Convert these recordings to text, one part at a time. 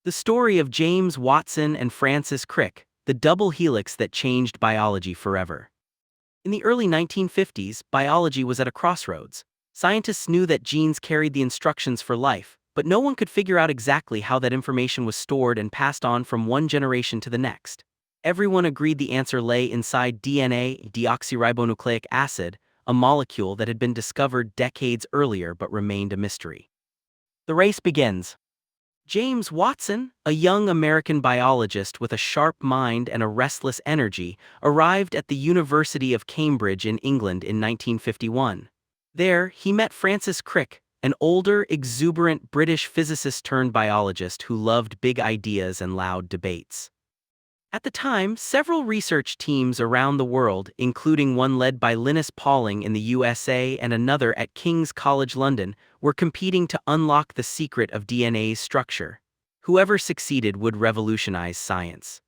The story of James Watson and Francis Crick, the double helix that changed biology forever. In the early 1950s, biology was at a crossroads. Scientists knew that genes carried the instructions for life, but no one could figure out exactly how that information was stored and passed on from one generation to the next. Everyone agreed the answer lay inside DNA, deoxyribonucleic acid, a molecule that had been discovered decades earlier but remained a mystery. The race begins. James Watson, a young American biologist with a sharp mind and a restless energy, arrived at the University of Cambridge in England in 1951. There, he met Francis Crick, an older, exuberant British physicist-turned-biologist who loved big ideas and loud debates. At the time, several research teams around the world, including one led by Linus Pauling in the USA and another at King's College London, were competing to unlock the secret of DNA's structure. Whoever succeeded would revolutionize science.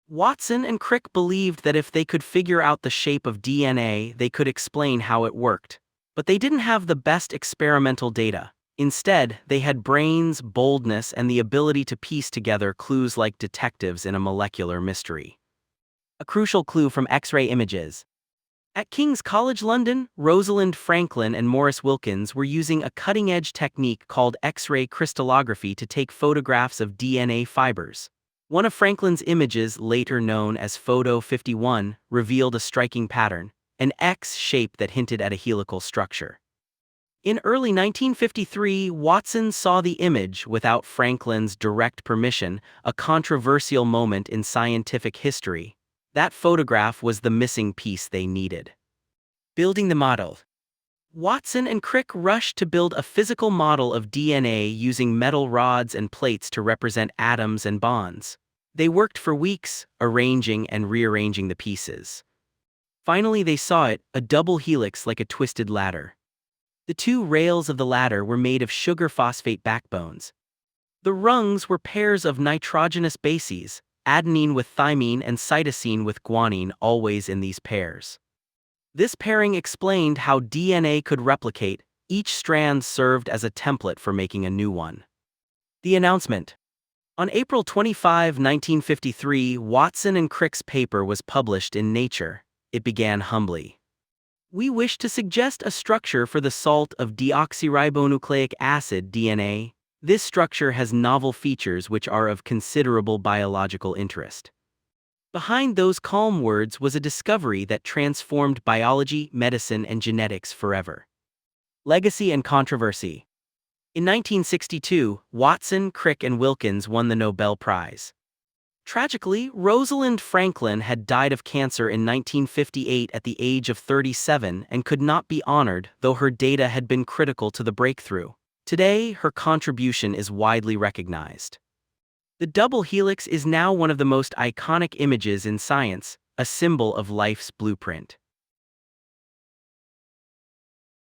Watson and Crick believed that if they could figure out the shape of DNA, they could explain how it worked. But they didn't have the best experimental data. Instead, they had brains, boldness, and the ability to piece together clues like detectives in a molecular mystery. A crucial clue from X-ray images. At King's College London, Rosalind Franklin and Maurice Wilkins were using a cutting-edge technique called X-ray crystallography to take photographs of DNA fibers. One of Franklin's images, later known as Photo 51, revealed a striking pattern, an X shape that hinted at a helical structure. In early 1953, Watson saw the image without Franklin's direct permission, a controversial moment in scientific history. That photograph was the missing piece they needed. Building the model. Watson and Crick rushed to build a physical model of DNA using metal rods and plates to represent atoms and bonds. They worked for weeks, arranging and rearranging the pieces. Finally, they saw it, a double helix like a twisted ladder. The two rails of the ladder were made of sugar phosphate backbones. The rungs were pairs of nitrogenous bases, adenine with thymine and cytosine with guanine, always in these pairs. This pairing explained how DNA could replicate. Each strand served as a template for making a new one. The announcement. On April 25, 1953, Watson and Crick's paper was published in Nature. It began humbly. We wish to suggest a structure for the salt of deoxyribonucleic acid DNA. This structure has novel features which are of considerable biological interest. Behind those calm words was a discovery that transformed biology, medicine, and genetics forever. Legacy and controversy. In 1962, Watson, Crick, and Wilkins won the Nobel Prize. Tragically, Rosalind Franklin had died of cancer in 1958 at the age of 37 and could not be honored, though her data had been critical to the breakthrough. Today, her contribution is widely recognized. The double helix is now one of the most iconic images in science, a symbol of life's blueprint.